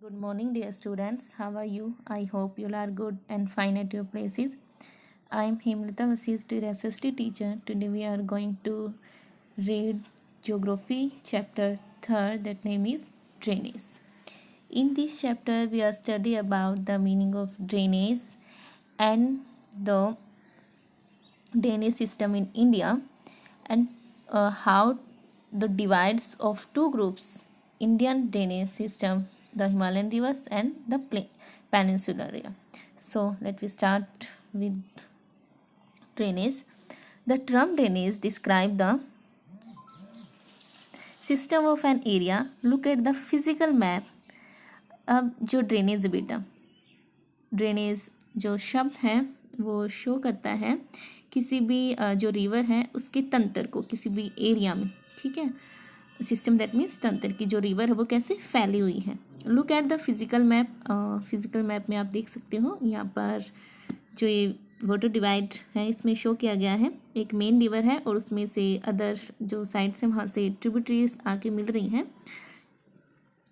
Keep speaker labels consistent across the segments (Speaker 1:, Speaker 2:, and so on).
Speaker 1: Good morning, dear students. How are you? I hope you are good and fine at your places. I am Hemlata Vasis, your SST teacher. Today we are going to read Geography chapter 3rd, that name is Drainage. In this chapter, we are study about the meaning of drainage and the drainage system in India and how the divides of two groups, Indian drainage system, the Himalayan rivers and the peninsular area. So let me start with drainage. The term drainage describe the system of an area. Look at the physical map. अब जो drainage है बेटा, drainage जो शब्द है वो show करता है किसी भी जो रिवर है उसके तंत्र को किसी भी एरिया में, ठीक है। सिस्टम दैट मीन्स तंत्र की जो रिवर है वो कैसे फैली हुई है। Look at the physical map. Physical map में आप देख सकते हो यहाँ पर जो ये वाटर डिवाइड है इसमें शो किया गया है। एक मेन रिवर है और उसमें से अदर जो साइड से वहाँ से ट्रिब्यूटरीज आके मिल रही हैं,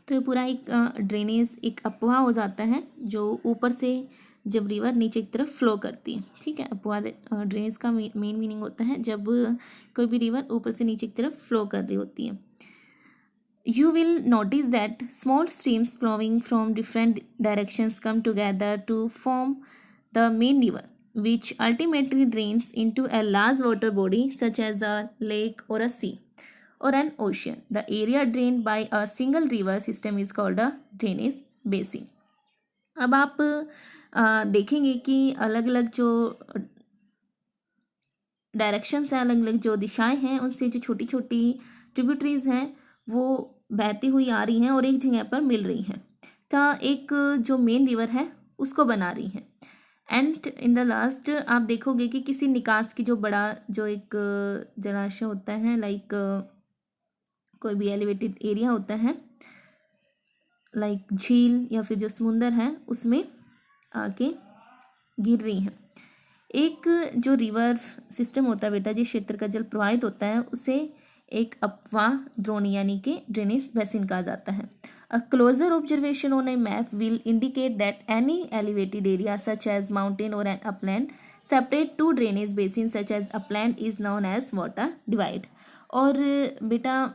Speaker 1: तो ये पूरा एक ड्रेनेज एक अपवाह हो जाता है जो ऊपर से जब रिवर नीचे की तरफ फ्लो करती है, ठीक है। अपवाह ड्रेनेज का मेन मीनिंग होता है जब कोई भी रिवर ऊपर से नीचे की तरफ फ्लो कर रही होती है। You will notice that small streams flowing from different directions come together to form the main river, which ultimately drains into a large water body such as a lake or a sea or an ocean. The area drained by a single river system is called a drainage basin. अब आप देखेंगे कि अलग अलग जो directions हैं, अलग अलग जो दिशाएं हैं, उनसे जो छोटी छोटी ट्रिब्यूटरीज हैं वो बहती हुई आ रही हैं और एक जगह पर मिल रही हैं, तो एक जो मेन रिवर है उसको बना रही हैं। एंड इन द लास्ट आप देखोगे कि किसी निकास की जो बड़ा जो एक जलाशय होता है, लाइक कोई भी एलिवेटेड एरिया होता है, लाइक झील या फिर जो समुंदर है, उसमें आके गिर रही हैं। एक जो रिवर सिस्टम होता है बेटा, जिस क्षेत्र का जल प्रवाहित होता है उसे एक अपवाह द्रोणी यानी कि ड्रेनेज बेसिन कहा जाता है। A closer observation on a map will indicate that any elevated area such as mountain और an upland separate two drainage basin such as upland is known as water divide. और बेटा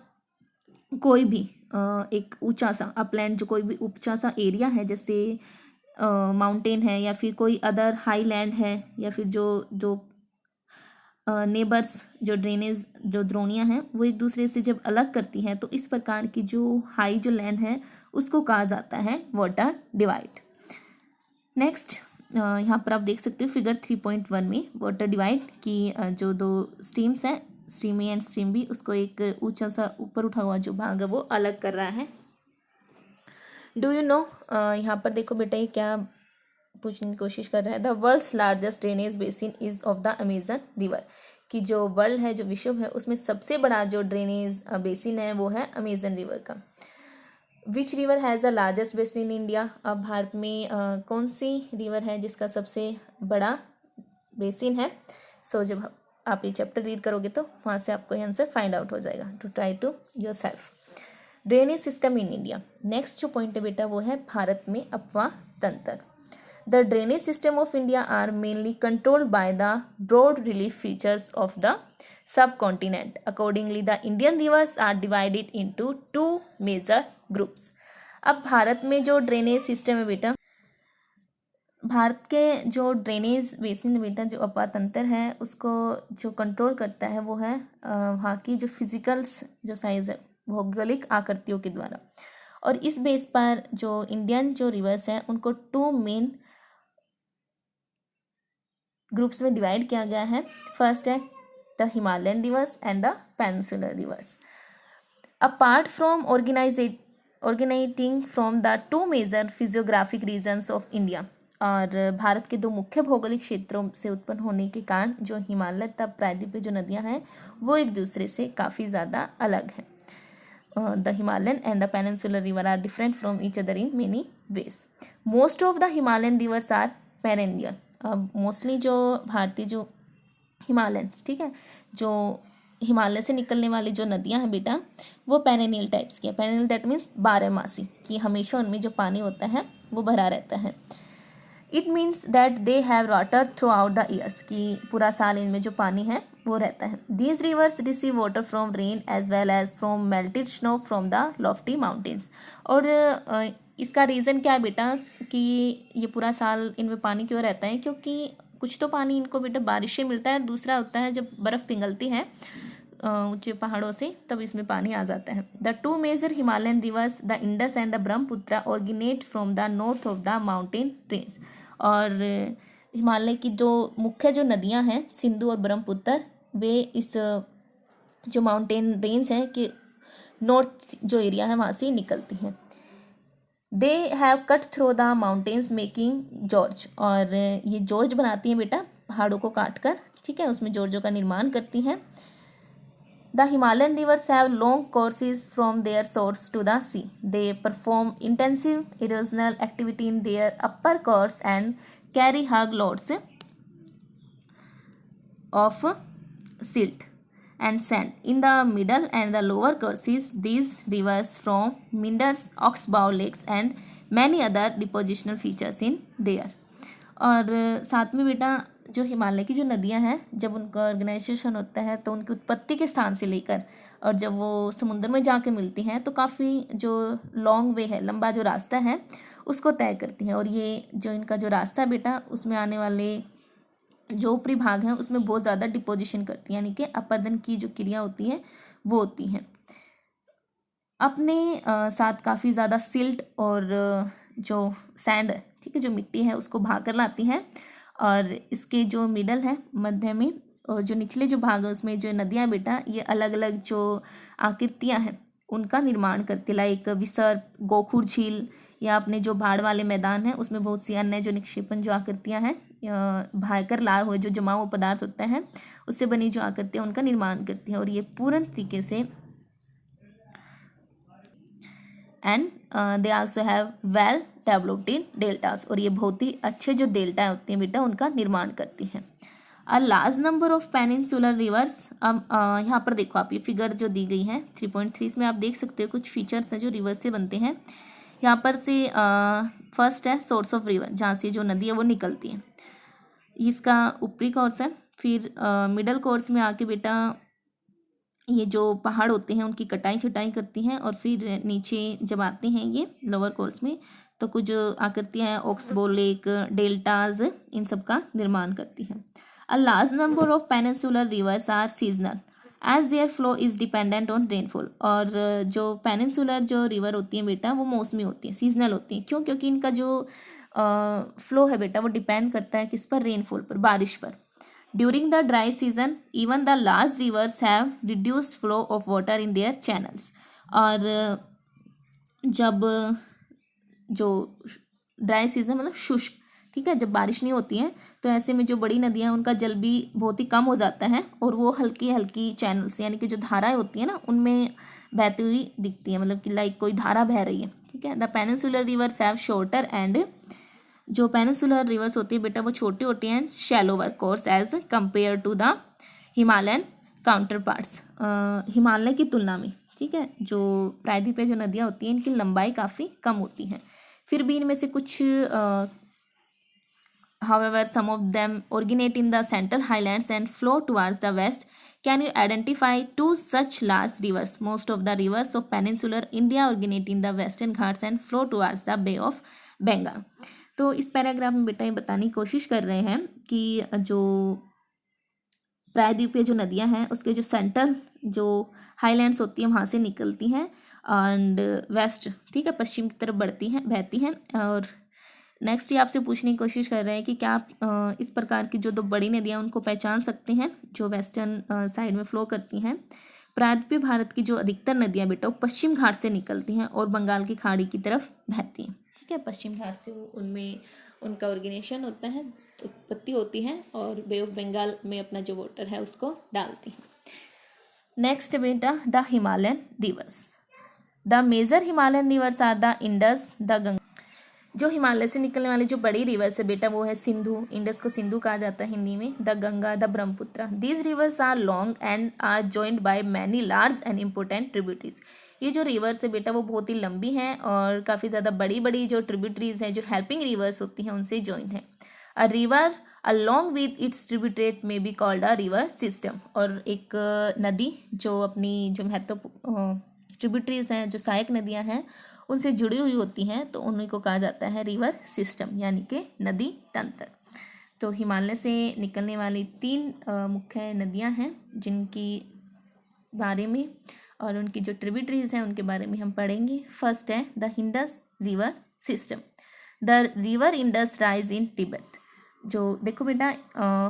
Speaker 1: कोई भी एक ऊंचा सा अपलैंड, जो कोई भी ऊंचा सा एरिया है जैसे माउंटेन है या फिर कोई अदर हाई लैंड है या फिर जो जो नेबर्स जो ड्रेनेज जो द्रोणियाँ हैं वो एक दूसरे से जब अलग करती हैं तो इस प्रकार की जो हाई जो लैंड है उसको कहा जाता है वाटर डिवाइड। नेक्स्ट यहाँ पर आप देख सकते हो फिगर 3.1 में वाटर डिवाइड की जो दो स्ट्रीम्स हैं, stream A and stream B, उसको एक ऊंचा सा ऊपर उठा हुआ जो भाग है वो अलग कर रहा है। डू यू नो, यहाँ पर देखो बेटा ये क्या पूछने की कोशिश कर रहा है। The world's largest drainage basin is of the Amazon river, कि जो वर्ल्ड है जो विश्व है उसमें सबसे बड़ा जो ड्रेनेज बेसिन है वो है अमेजन रिवर का। Which river has the largest basin in India, अब भारत में कौन सी रिवर है जिसका सबसे बड़ा बेसिन है। सो जब आप ये चैप्टर रीड करोगे तो वहाँ से आपको ये आंसर फाइंड आउट हो जाएगा, to try to yourself. Drainage system in India, next जो पॉइंट है बेटा वो है भारत में अपवाह तंत्र। The drainage system of India are mainly controlled by the broad relief features of the subcontinent. Accordingly, the Indian rivers are divided into two major groups. अब भारत में जो ड्रेनेज सिस्टम है बेटा, भारत के जो ड्रेनेज बेसिन है बेटा, जो अपवाह तंत्र है उसको जो कंट्रोल करता है वो है वहाँ की जो फिजिकल्स जो साइज है भौगोलिक आकृतियों के द्वारा। और इस बेस पर जो इंडियन जो रिवर्स हैं उनको टू मेन ग्रुप्स में डिवाइड किया गया है। फर्स्ट है the Himalayan rivers and the peninsular rivers. Apart from originating from the two major physiographic regions of India, और भारत के दो मुख्य भौगोलिक क्षेत्रों से उत्पन्न होने के कारण जो हिमालय तथा प्रायद्वीप जो नदियां हैं वो एक दूसरे से काफ़ी ज़्यादा अलग हैं। The Himalayan and the peninsular river are different from each other in many ways. Most of the Himalayan rivers are perennial. Mostly जो भारतीय जो हिमालयंस, ठीक है, जो हिमालय से निकलने वाली जो नदियां हैं बेटा वो पेरेनियल टाइप्स की है। पेरेनियल दैट मीन्स बारहमासी, कि हमेशा उनमें जो पानी होता है वो भरा रहता है। It means that they have water through out the years, कि पूरा साल इनमें जो पानी है वो रहता है। These rivers receive water from rain as well as from melted snow from the lofty mountains. और इसका रीज़न क्या है बेटा कि ये पूरा साल इनमें पानी क्यों रहता है, क्योंकि कुछ तो पानी इनको बेटा बारिश से मिलता है, दूसरा होता है जब बर्फ़ पिघलती है ऊंचे पहाड़ों से तब इसमें पानी आ जाता है। The two major Himalayan rivers the Indus and the Brahmaputra originate from the north of the mountain range. और हिमालय की जो मुख्य जो नदियां हैं सिंधु और ब्रह्मपुत्र, वे इस जो माउंटेन रेंज है कि नॉर्थ जो एरिया है वहाँ से निकलती हैं। They have cut through the mountains making George. और ये जॉर्ज बनाती हैं बेटा पहाड़ों को काट कर, ठीक है, उसमें जॉर्जों का निर्माण करती हैं। The Himalayan rivers have long courses from their source to the sea. They perform intensive erosional activity in their upper course and carry hug loads of silt and sand. In the middle and the lower courses, these rivers from meanders, oxbow lakes and many other depositional features in there. और साथ में बेटा जो हिमालय की जो नदियां हैं जब उनका ऑर्गेनाइजेशन होता है तो उनकी उत्पत्ति के स्थान से लेकर और जब वो समुद्र में जाके मिलती हैं तो काफ़ी जो लॉन्ग वे है, लंबा जो रास्ता है उसको तय करती हैं। और ये जो इनका जो रास्ता है बेटा उसमें आने वाले जो ऊपरी भाग हैं उसमें बहुत ज़्यादा डिपोजिशन करती हैं, यानी कि अपर्दन की जो क्रिया होती है वो होती हैं। अपने साथ काफ़ी ज़्यादा सिल्ट और जो सैंड, ठीक है, जो मिट्टी है उसको भाग कर लाती हैं। और इसके जो मिडल है मध्य में और जो निचले जो भाग है उसमें जो नदियाँ बेटा ये अलग अलग जो आकृतियाँ हैं उनका निर्माण करती, लाइक विसर्प, गोखुर झील या अपने जो भाड़ वाले मैदान हैं उसमें बहुत सी अन्य जो निक्षेपण जो आकृतियाँ हैं भागकर लाए हुए जो जमा हुआ पदार्थ होता है उससे बनी जो आकृतियाँ उनका निर्माण करती हैं। और ये पूर्ण तरीके से and they also have well developed deltas. और ये बहुत ही अच्छे जो डेल्टा होती हैं बेटा उनका निर्माण करती हैं। A large number of peninsular reverse. अब यहाँ पर देखो आप ये फिगर जो दी गई है 3.3 इसमें आप देख सकते हो कुछ फीचर्स हैं जो रिवर से बनते हैं। यहाँ पर से फर्स्ट है सोर्स ऑफ रिवर, जहाँ से जो नदी है वो निकलती है, इसका ऊपरी कोर्स है। फिर मिडल कोर्स में आके बेटा ये जो पहाड़ होते हैं उनकी कटाई छटाई करती हैं। और फिर नीचे जब आते हैं ये लोअर कोर्स में तो कुछ आकृतियाँ हैं ऑक्सबो लेक, डेल्टाज, इन सब का निर्माण करती हैं। A large number of peninsular rivers are seasonal as their flow is dependent on rainfall. और जो पेनिनसुलर जो रिवर होती हैं बेटा वो मौसमी होती हैं, सीजनल होती हैं। क्यों? क्योंकि इनका जो फ्लो है बेटा वो डिपेंड करता है किस पर, रेनफॉल पर, बारिश पर। During the dry season, even the large rivers have reduced flow of water in their channels. और जब जो ड्राई सीजन मतलब शुष्क, ठीक है, जब बारिश नहीं होती है तो ऐसे में जो बड़ी नदियाँ उनका जल भी बहुत ही कम हो जाता है और वो हल्की हल्की चैनल्स यानी कि जो धाराएं होती हैं ना उनमें बहती हुई दिखती है, मतलब कि लाइक कोई धारा बह रही है, ठीक है। The peninsular rivers have shorter and जो पेनिनसुलर रिवर्स होती है बेटा वो छोटी होती हैं, shallower course as compare to the Himalayan counterparts. Himalaya की तुलना में, ठीक है, जो प्रायद्वीपीय जो नदियाँ होती हैं इनकी लंबाई काफ़ी कम होती हैं। फिर भी इनमें से कुछ however some of them originate in the central highlands and flow towards the west. Can you identify two such large rivers? Most of the rivers of peninsular India originate in the western ghats and flow towards the Bay of Bengal. तो इस paragraph में बेटा ये बताने की कोशिश कर रहे हैं कि जो प्रायद्वीपीय जो नदियां हैं उसके जो सेंट्रल जो हाईलैंड्स होती हैं वहाँ से निकलती हैं एंड वेस्ट, ठीक है, पश्चिम की तरफ बढ़ती हैं, बहती हैं। और नेक्स्ट ये आपसे पूछने की कोशिश कर रहे हैं कि क्या आप इस प्रकार की जो दो बड़ी नदियाँ उनको पहचान सकते हैं जो वेस्टर्न साइड में फ्लो करती हैं। प्रायद्वीपीय भारत की जो अधिकतर नदियाँ बेटा वो पश्चिम घाट से निकलती हैं और बंगाल की खाड़ी की तरफ बहती हैं, ठीक है। पश्चिम घाट से वो उनमें उनका ऑर्गेनाइजेशन होता है, उत्पत्ति होती है और बे ऑफ बंगाल में अपना जो वाटर है उसको डालती हैं। नेक्स्ट बेटा the Himalayan rivers. The major Himalayan rivers are the Indus, the Ganga. जो हिमालय से निकलने वाली जो बड़ी रिवर्स है बेटा वो है सिंधु, इंडस को सिंधु कहा जाता है हिंदी में, the Ganga, the Brahmaputra. These rivers are long and are joined by many large and important tributaries. ये जो रिवर्स है बेटा वो बहुत ही लंबी हैं और काफ़ी ज़्यादा बड़ी बड़ी जो ट्रिब्यूटरीज हैं, जो हेल्पिंग रिवर्स होती हैं, उनसे जॉइंट है। A river along with its tributaries may be called a river system. और एक नदी जो अपनी जो महत्वपूर्ण ट्रिब्यूटरीज हैं, जो सहायक नदियाँ हैं, उनसे जुड़ी हुई होती हैं, तो उन्हीं को कहा जाता है रिवर सिस्टम यानी कि नदी तंत्र। तो हिमालय से निकलने वाली 3 मुख्य नदियां हैं जिनकी बारे में और उनकी जो ट्रिब्यूटरीज हैं उनके बारे में हम पढ़ेंगे। फर्स्ट है the Indus river system. The river Indus rise in Tibet. जो देखो बेटा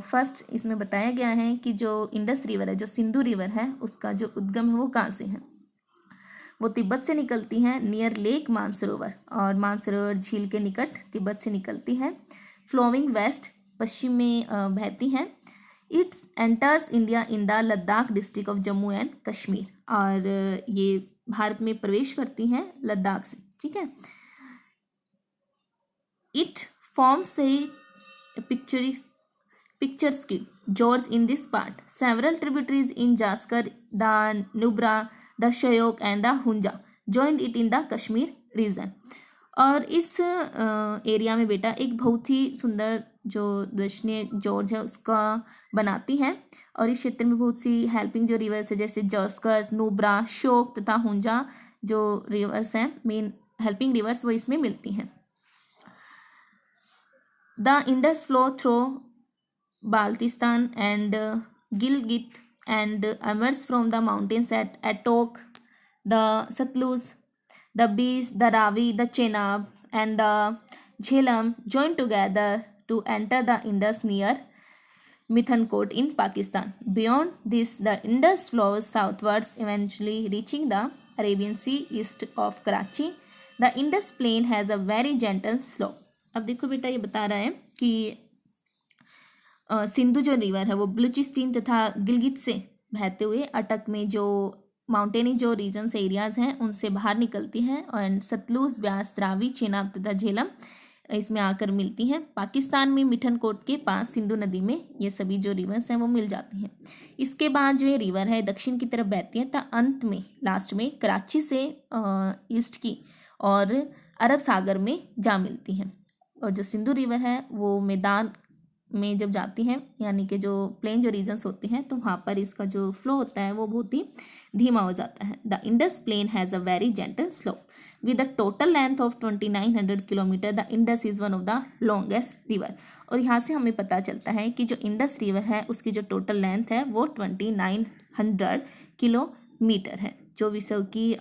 Speaker 1: फर्स्ट इसमें बताया गया है कि जो इंडस रिवर है, जो सिंधु रिवर है, उसका जो उद्गम है वो कहाँ से है। वो तिब्बत से निकलती हैं नियर लेक मानसरोवर, और मानसरोवर झील के निकट तिब्बत से निकलती है। फ्लोइंग वेस्ट, पश्चिम में बहती हैं। It's enters India in the Ladakh district of Jammu and Kashmir. और ये भारत में प्रवेश करती हैं लद्दाख से, ठीक है। It forms a picturesque gorge in this part. Several tributaries in Zaskar, the Nubra, the Shyok and the Hunza joined it in the Kashmir region. और इस एरिया में बेटा एक बहुत ही सुंदर जो दर्शनीय जॉर्ज है उसका बनाती हैं, और इस क्षेत्र में बहुत सी हेल्पिंग जो रिवर्स है जैसे जास्कर, नुब्रा, श्योक तथा हुंजा जो रिवर्स हैं, मेन हेल्पिंग रिवर्स, वो इसमें मिलती हैं। The Indus flow through Baltistan and Gilgit and emerge from the mountains at Attock, the Satluj, the Beas, the Ravi, the Chenab and the Jhelum join together to enter the Indus near Mithankot in Pakistan. Beyond this, the Indus flows southwards, eventually reaching the Arabian Sea east of Karachi. The Indus plain has a very gentle slope. अब देखो बेटा ये बता रहा है कि सिंधु जो river है वो बलूचिस्तान तथा गिलगित से बहते हुए अटक में जो माउंटेनी जो रीजन्स एरियाज हैं उनसे बाहर निकलती हैं, और सतलुज, ब्यास, रावी, चेनाब तथा झेलम इसमें आकर मिलती हैं। पाकिस्तान में मिठनकोट के पास सिंधु नदी में ये सभी जो रिवर्स हैं वो मिल जाती हैं। इसके बाद जो ये रिवर है दक्षिण की तरफ बहती है, तो अंत में लास्ट में कराची से ईस्ट की और अरब सागर में जा मिलती हैं। और जो सिंधु रिवर है वो मैदान में जब जाती हैं, यानी कि जो प्लेन जो रीजन्स होते हैं, तो वहाँ पर इसका जो फ्लो होता है वो बहुत ही धीमा हो जाता है। The Indus plain has a very gentle slope with a total length of 2900 kilometre. The Indus is one of the longest river. और यहाँ से हमें पता चलता है कि जो इंडस रिवर है उसकी जो टोटल लेंथ है वो 2900 किलोमीटर है, जो विश्व की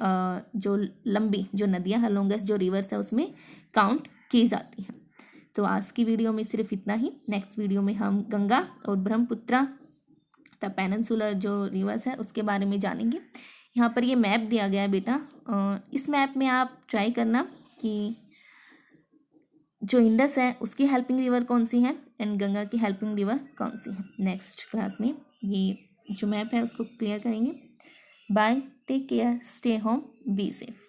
Speaker 1: जो लंबी जो नदियाँ हैं, लॉन्गेस्ट जो रिवर्स है उसमें काउंट की जाती हैं। तो आज की वीडियो में सिर्फ इतना ही। नेक्स्ट वीडियो में हम गंगा और ब्रह्मपुत्र तथा पेनिनसुलर जो रिवर्स है उसके बारे में जानेंगे। यहाँ पर ये मैप दिया गया है बेटा, इस मैप में आप ट्राई करना कि जो इंडस है उसकी हेल्पिंग रिवर कौन सी है एंड गंगा की हेल्पिंग रिवर कौन सी है। नेक्स्ट क्लास में ये जो मैप है उसको क्लियर करेंगे। Bye, take care, stay home, be safe.